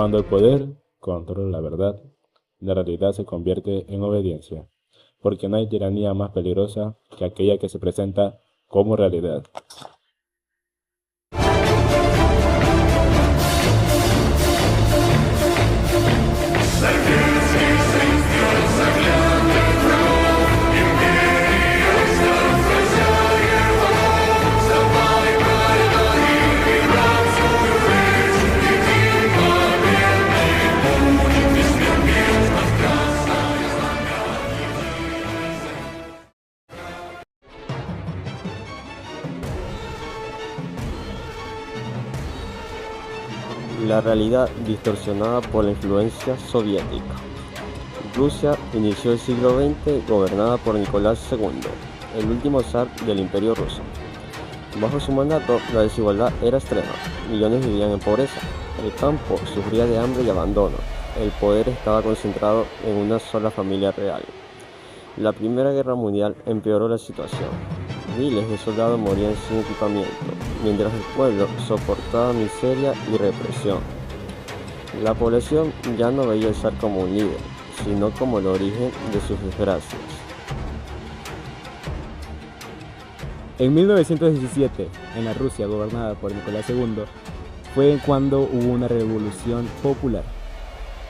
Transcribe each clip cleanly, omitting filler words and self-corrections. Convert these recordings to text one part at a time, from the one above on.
Cuando el poder controla la verdad, la realidad se convierte en obediencia, porque no hay tiranía más peligrosa que aquella que se presenta como realidad. La realidad distorsionada por la influencia soviética. Rusia inició el siglo XX gobernada por Nicolás II, el último zar del Imperio ruso. Bajo su mandato, la desigualdad era extrema, millones vivían en pobreza, el campo sufría de hambre y abandono, el poder estaba concentrado en una sola familia real. La Primera Guerra Mundial empeoró la situación. Miles de soldados morían sin equipamiento, mientras el pueblo soportaba miseria y represión. La población ya no veía al zar como un líder, sino como el origen de sus desgracias. En 1917, en la Rusia gobernada por Nicolás II, fue cuando hubo una revolución popular.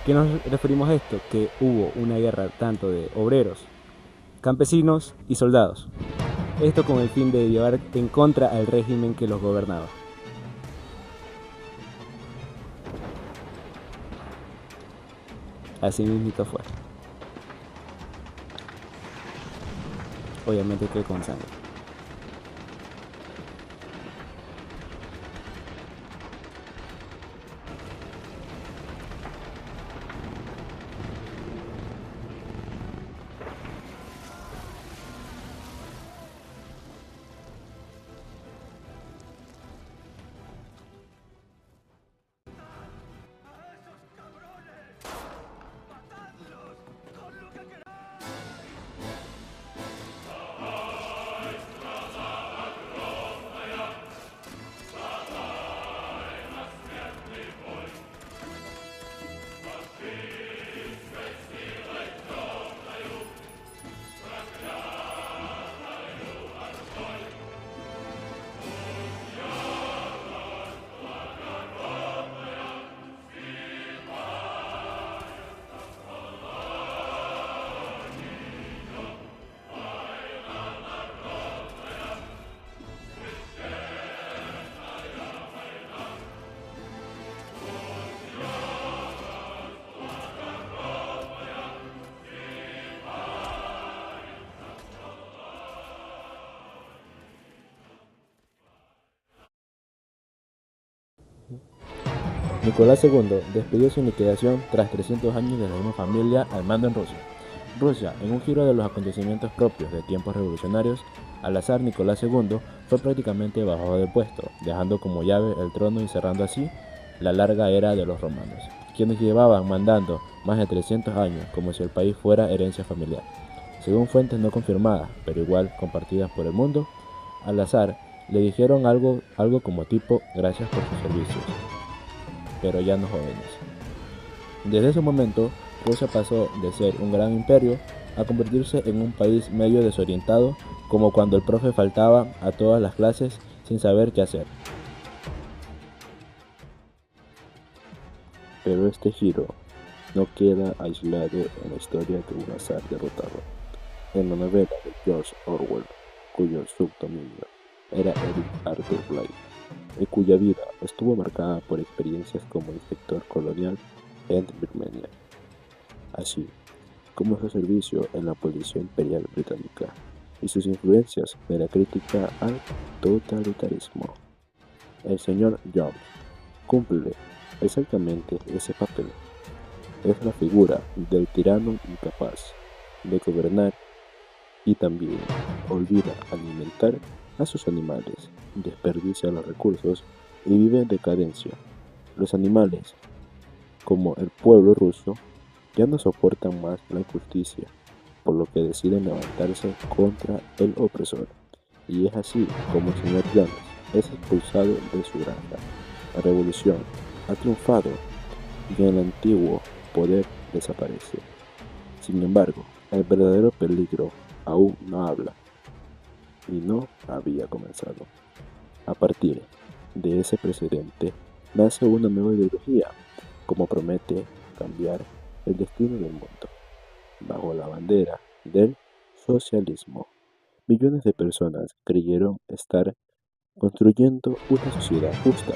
¿Qué nos referimos a esto? Que hubo una guerra tanto de obreros, campesinos y soldados. Esto con el fin de llevar en contra al régimen que los gobernaba. Así mismo fue. Obviamente que con sangre. Nicolás II despidió su liquidación tras 300 años de la misma familia al mando en Rusia. Rusia, en un giro de los acontecimientos propios de tiempos revolucionarios, al zar Nicolás II fue prácticamente bajado de puesto, dejando como llave el trono y cerrando así la larga era de los romanos, quienes llevaban mandando más de 300 años como si el país fuera herencia familiar. Según fuentes no confirmadas, pero igual compartidas por el mundo, al zar le dijeron algo como tipo gracias por sus servicios, pero ya no jóvenes. Desde ese momento, Rusia pasó de ser un gran imperio a convertirse en un país medio desorientado, como cuando el profe faltaba a todas las clases sin saber qué hacer. Pero este giro no queda aislado en la historia de un zar derrotado. En la novela de George Orwell, cuyo subdominio era Eric Arthur Blair, y cuya vida estuvo marcada por experiencias como inspector colonial en Birmania, así como su servicio en la Policía Imperial Británica y sus influencias de la crítica al totalitarismo. El señor Jones cumple exactamente ese papel. Es la figura del tirano incapaz de gobernar y también olvida alimentar a sus animales, desperdicia los recursos y vive en decadencia. Los animales, como el pueblo ruso, ya no soportan más la injusticia, por lo que deciden levantarse contra el opresor. Y es así como el señor Jones es expulsado de su granja. La revolución ha triunfado y el antiguo poder desaparece. Sin embargo, el verdadero peligro aún no habla y no había comenzado. A partir de ese precedente nace una nueva ideología, como promete cambiar el destino del mundo, bajo la bandera del socialismo. Millones de personas creyeron estar construyendo una sociedad justa,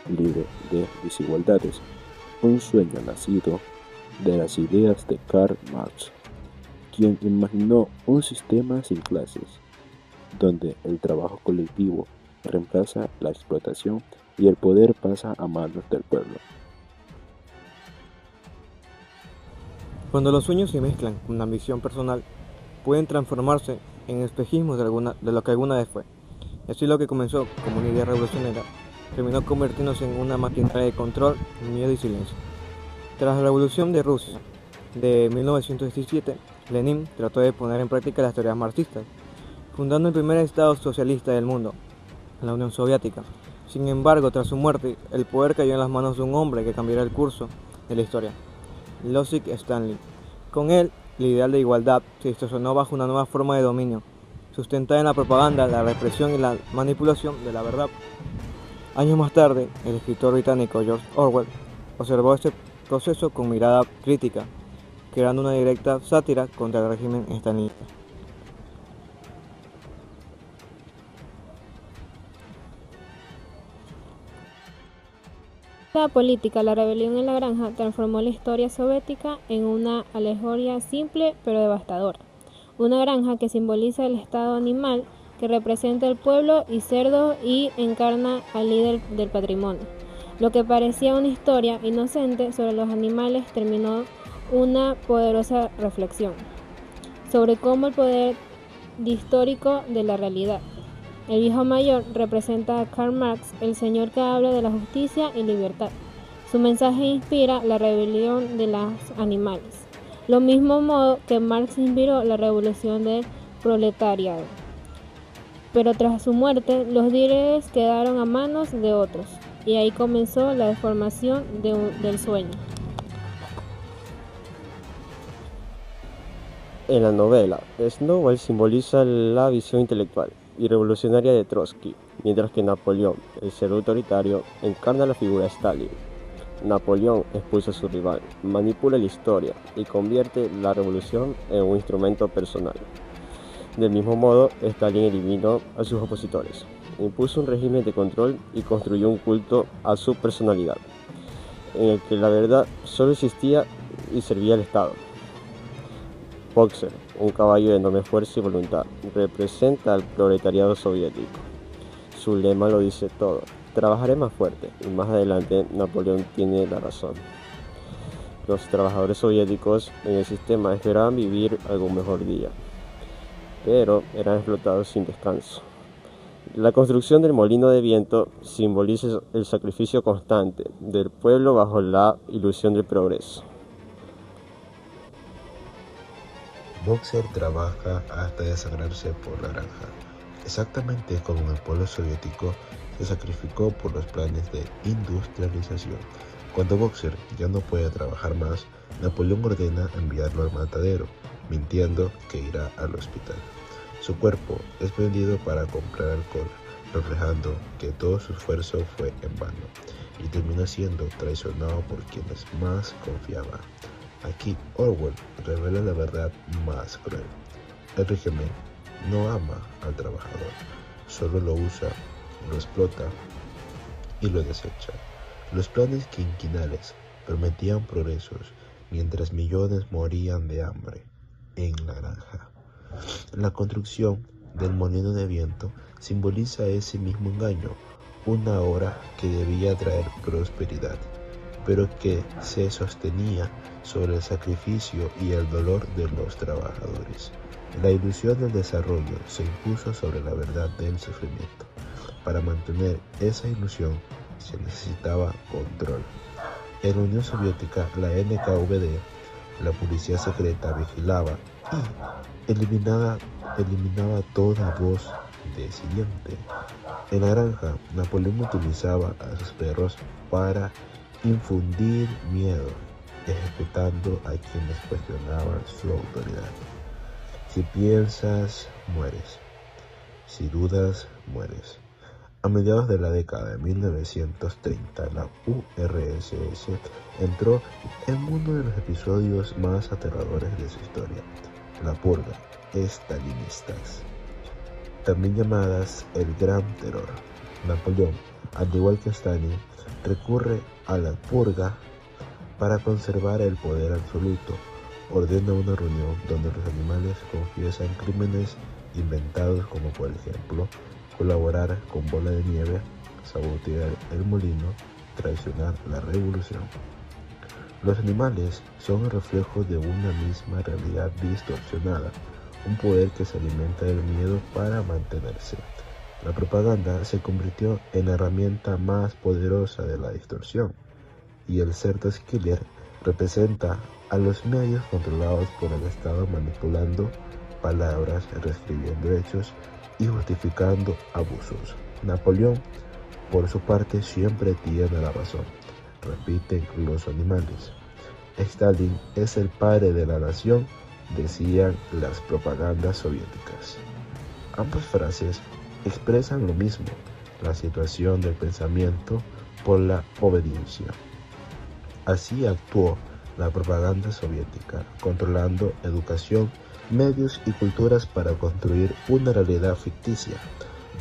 libre de desigualdades, un sueño nacido de las ideas de Karl Marx, quien imaginó un sistema sin clases, donde el trabajo colectivo reemplaza la explotación y el poder pasa a manos del pueblo. Cuando los sueños se mezclan con la ambición personal, pueden transformarse en espejismos de lo que alguna vez fue. Así lo que comenzó como una idea revolucionaria terminó convirtiéndose en una maquinaria de control, miedo y silencio. Tras la Revolución de Rusia de 1917, Lenin trató de poner en práctica las teorías marxistas, fundando el primer estado socialista del mundo, la Unión Soviética. Sin embargo, tras su muerte, el poder cayó en las manos de un hombre que cambiaría el curso de la historia, Iósif Stalin. Con él, el ideal de igualdad se distorsionó bajo una nueva forma de dominio, sustentada en la propaganda, la represión y la manipulación de la verdad. Años más tarde, el escritor británico George Orwell observó este proceso con mirada crítica, creando una directa sátira contra el régimen stalinista. La política, la rebelión en la granja transformó la historia soviética en una alegoría simple pero devastadora. Una granja que simboliza el estado animal, que representa el pueblo y cerdo y encarna al líder del patrimonio. Lo que parecía una historia inocente sobre los animales terminó una poderosa reflexión sobre cómo el poder distórico de la realidad. El viejo mayor representa a Karl Marx, el señor que habla de la justicia y libertad. Su mensaje inspira la rebelión de los animales, lo mismo modo que Marx inspiró la revolución del proletariado. Pero tras su muerte, los líderes quedaron a manos de otros, y ahí comenzó la deformación del sueño. En la novela, Snowball simboliza la visión intelectual y revolucionaria de Trotsky, mientras que Napoleón, el ser autoritario, encarna la figura de Stalin. Napoleón expulsa a su rival, manipula la historia y convierte la revolución en un instrumento personal. Del mismo modo, Stalin eliminó a sus opositores, impuso un régimen de control y construyó un culto a su personalidad, en el que la verdad solo existía y servía al Estado. Boxer, un caballo de enorme fuerza y voluntad, representa al proletariado soviético. Su lema lo dice todo: trabajaré más fuerte, y más adelante Napoleón tiene la razón. Los trabajadores soviéticos en el sistema esperaban vivir algún mejor día, pero eran explotados sin descanso. La construcción del molino de viento simboliza el sacrificio constante del pueblo bajo la ilusión del progreso. Boxer trabaja hasta desangrarse por la granja, exactamente como el pueblo soviético se sacrificó por los planes de industrialización. Cuando Boxer ya no puede trabajar más, Napoleón ordena enviarlo al matadero, mintiendo que irá al hospital. Su cuerpo es vendido para comprar alcohol, reflejando que todo su esfuerzo fue en vano, y termina siendo traicionado por quienes más confiaba. Aquí Orwell revela la verdad más cruel. El régimen no ama al trabajador, solo lo usa, lo explota y lo desecha. Los planes quinquenales prometían progresos, mientras millones morían de hambre en la granja. La construcción del molino de viento simboliza ese mismo engaño, una obra que debía traer prosperidad, pero que se sostenía sobre el sacrificio y el dolor de los trabajadores. La ilusión del desarrollo se impuso sobre la verdad del sufrimiento. Para mantener esa ilusión se necesitaba control. En la Unión Soviética, la NKVD, la policía secreta, vigilaba y eliminaba toda voz disidente. En la granja, Napoleón utilizaba a sus perros para infundir miedo, ejecutando a quienes cuestionaban su autoridad. Si piensas, mueres. Si dudas, mueres. A mediados de la década de 1930, la URSS entró en uno de los episodios más aterradores de su historia, la purga estalinistas, también llamadas el Gran Terror. Napoleón, al igual que Stalin, recurre a la purga para conservar el poder absoluto. Ordena una reunión donde los animales confiesan crímenes inventados, como por ejemplo colaborar con Bola de Nieve, sabotear el molino, traicionar la revolución. Los animales son el reflejo de una misma realidad distorsionada, un poder que se alimenta del miedo para mantenerse. La propaganda se convirtió en la herramienta más poderosa de la distorsión, y el Sertaskiller representa a los medios controlados por el Estado manipulando palabras, reescribiendo hechos y justificando abusos. Napoleón, por su parte, siempre tiene la razón, repiten los animales. Stalin es el padre de la nación, decían las propagandas soviéticas. Ambas frases expresan lo mismo, la situación del pensamiento por la obediencia. Así actuó la propaganda soviética, controlando educación, medios y culturas para construir una realidad ficticia,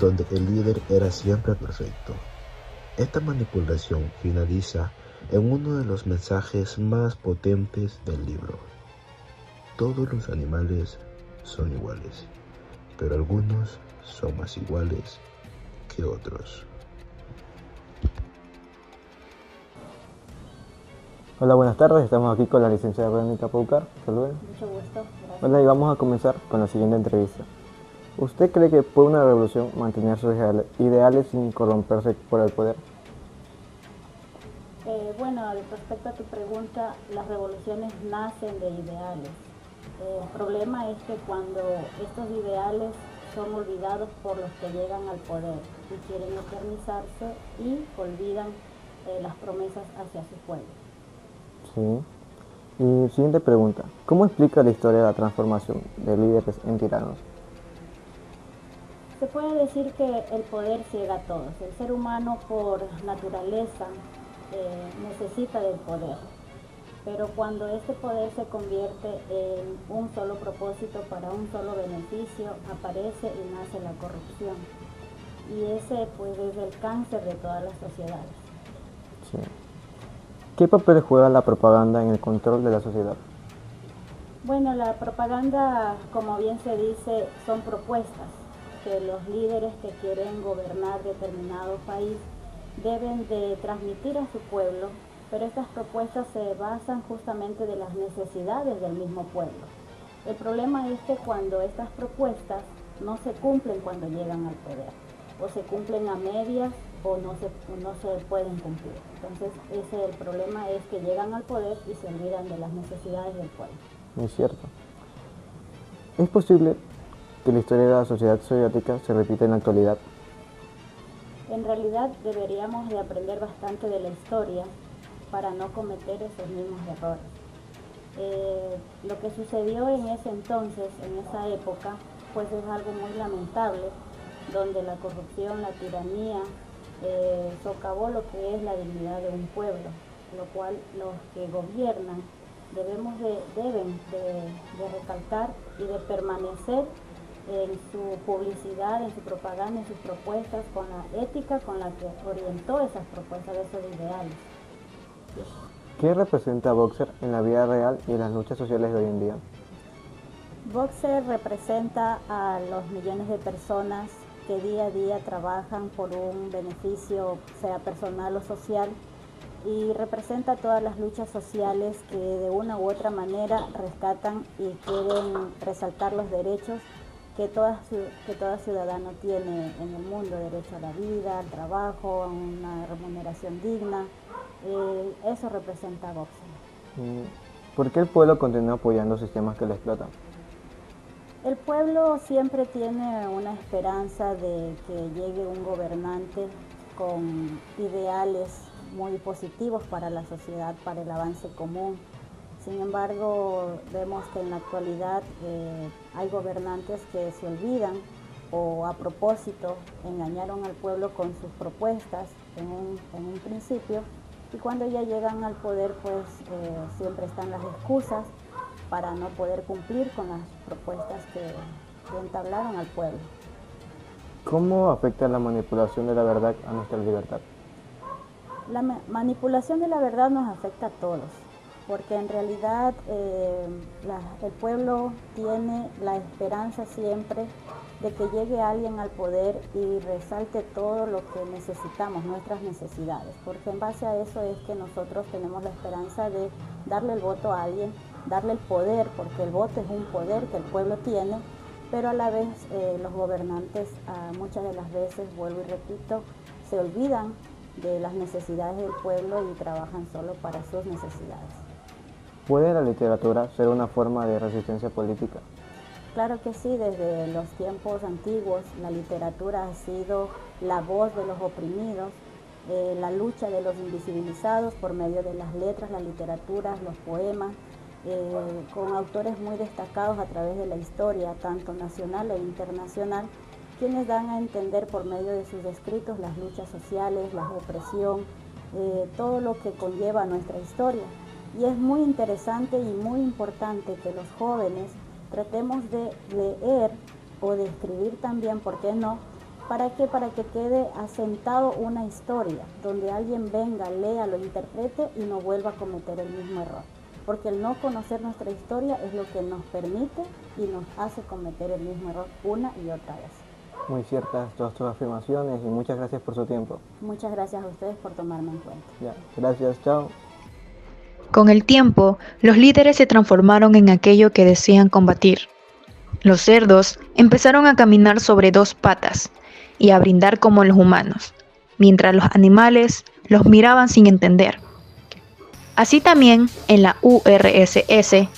donde el líder era siempre perfecto. Esta manipulación finaliza en uno de los mensajes más potentes del libro. Todos los animales son iguales, pero algunos son más iguales que otros. Hola, buenas tardes. Estamos aquí con la licenciada Verónica Paucar. Saluden. Mucho gusto, gracias. Hola, y vamos a comenzar con la siguiente entrevista. ¿Usted cree que puede una revolución mantener sus ideales sin corromperse por el poder? Bueno, respecto a tu pregunta, las revoluciones nacen de ideales. El problema es que cuando estos ideales son olvidados por los que llegan al poder y quieren eternizarse y olvidan las promesas hacia su pueblo. Sí. Y siguiente pregunta. ¿Cómo explica la historia de la transformación de líderes en tiranos? Se puede decir que el poder ciega a todos. El ser humano por naturaleza necesita del poder. Pero cuando este poder se convierte en un solo propósito para un solo beneficio, aparece y nace la corrupción. Y ese pues es el cáncer de todas las sociedades. Sí. ¿Qué papel juega la propaganda en el control de la sociedad? Bueno, la propaganda, como bien se dice, son propuestas que los líderes que quieren gobernar determinado país deben de transmitir a su pueblo, pero estas propuestas se basan justamente de las necesidades del mismo pueblo. El problema es que cuando estas propuestas no se cumplen cuando llegan al poder, o se cumplen a medias o no se pueden cumplir. Entonces ese es el problema, es que llegan al poder y se olvidan de las necesidades del pueblo. Es cierto. ¿Es posible que la historia de la sociedad soviética se repita en la actualidad? En realidad deberíamos de aprender bastante de la historia para no cometer esos mismos errores. Lo que sucedió en ese entonces, en esa época, pues es algo muy lamentable, donde la corrupción, la tiranía, socavó lo que es la dignidad de un pueblo, lo cual los que gobiernan deben de recalcar y de permanecer en su publicidad, en su propaganda, en sus propuestas, con la ética con la que orientó esas propuestas, esos ideales. ¿Qué representa Boxer en la vida real y en las luchas sociales de hoy en día? Boxer representa a los millones de personas que día a día trabajan por un beneficio, sea personal o social, y representa todas las luchas sociales que de una u otra manera rescatan y quieren resaltar los derechos que todo ciudadano tiene en el mundo: derecho a la vida, al trabajo, a una remuneración digna. Eso representa Boxer. ¿Por qué el pueblo continúa apoyando sistemas que lo explotan? El pueblo siempre tiene una esperanza de que llegue un gobernante con ideales muy positivos para la sociedad, para el avance común. Sin embargo, vemos que en la actualidad hay gobernantes que se olvidan o a propósito engañaron al pueblo con sus propuestas en un principio, y cuando ya llegan al poder pues siempre están las excusas para no poder cumplir con las propuestas que entablaron al pueblo. ¿Cómo afecta la manipulación de la verdad a nuestra libertad? La manipulación de la verdad nos afecta a todos, porque en realidad el pueblo tiene la esperanza siempre de que llegue alguien al poder y resalte todo lo que necesitamos, nuestras necesidades, porque en base a eso es que nosotros tenemos la esperanza de darle el voto a alguien, darle el poder, porque el voto es un poder que el pueblo tiene, pero a la vez los gobernantes muchas de las veces, vuelvo y repito, se olvidan de las necesidades del pueblo y trabajan solo para sus necesidades. ¿Puede la literatura ser una forma de resistencia política? Claro que sí, desde los tiempos antiguos la literatura ha sido la voz de los oprimidos, la lucha de los invisibilizados por medio de las letras, la literatura, los poemas, con autores muy destacados a través de la historia, tanto nacional e internacional, quienes dan a entender por medio de sus escritos las luchas sociales, la opresión, todo lo que conlleva nuestra historia. Y es muy interesante y muy importante que los jóvenes tratemos de leer o de escribir también, ¿por qué no? ¿Para qué? Para que quede asentado una historia, donde alguien venga, lea, lo interprete y no vuelva a cometer el mismo error. Porque el no conocer nuestra historia es lo que nos permite y nos hace cometer el mismo error una y otra vez. Muy ciertas todas tus afirmaciones y muchas gracias por su tiempo. Muchas gracias a ustedes por tomarme en cuenta. Ya, gracias, chao. Con el tiempo, los líderes se transformaron en aquello que decían combatir. Los cerdos empezaron a caminar sobre dos patas y a brindar como los humanos, mientras los animales los miraban sin entender. Así también, en la URSS,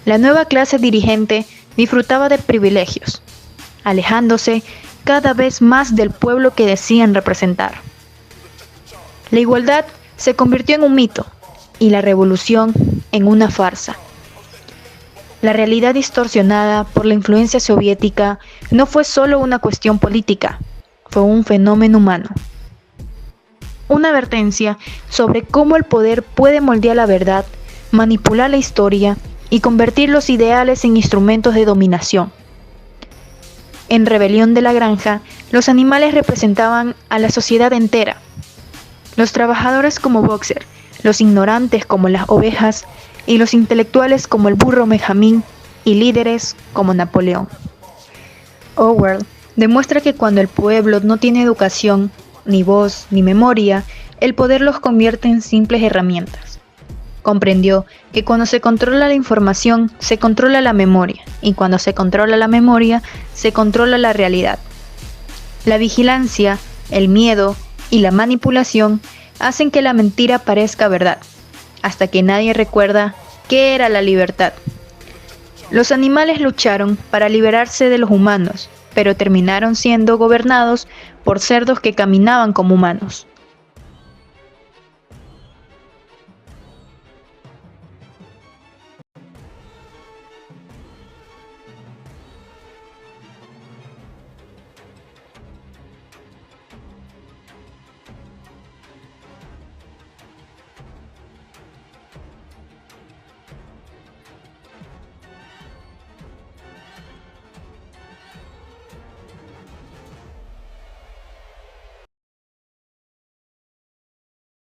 la nueva clase dirigente disfrutaba de privilegios, alejándose cada vez más del pueblo que decían representar. La igualdad se convirtió en un mito y la revolución en una farsa. La realidad distorsionada por la influencia soviética no fue solo una cuestión política, fue un fenómeno humano. Una advertencia sobre cómo el poder puede moldear la verdad, manipular la historia y convertir los ideales en instrumentos de dominación. En Rebelión de la Granja, los animales representaban a la sociedad entera. Los trabajadores como Boxer, los ignorantes como las ovejas y los intelectuales como el burro Benjamín y líderes como Napoleón. Orwell demuestra que cuando el pueblo no tiene educación, ni voz, ni memoria, el poder los convierte en simples herramientas. Comprendió que cuando se controla la información, se controla la memoria, y cuando se controla la memoria, se controla la realidad. La vigilancia, el miedo y la manipulación hacen que la mentira parezca verdad, hasta que nadie recuerda qué era la libertad. Los animales lucharon para liberarse de los humanos, pero terminaron siendo gobernados por cerdos que caminaban como humanos.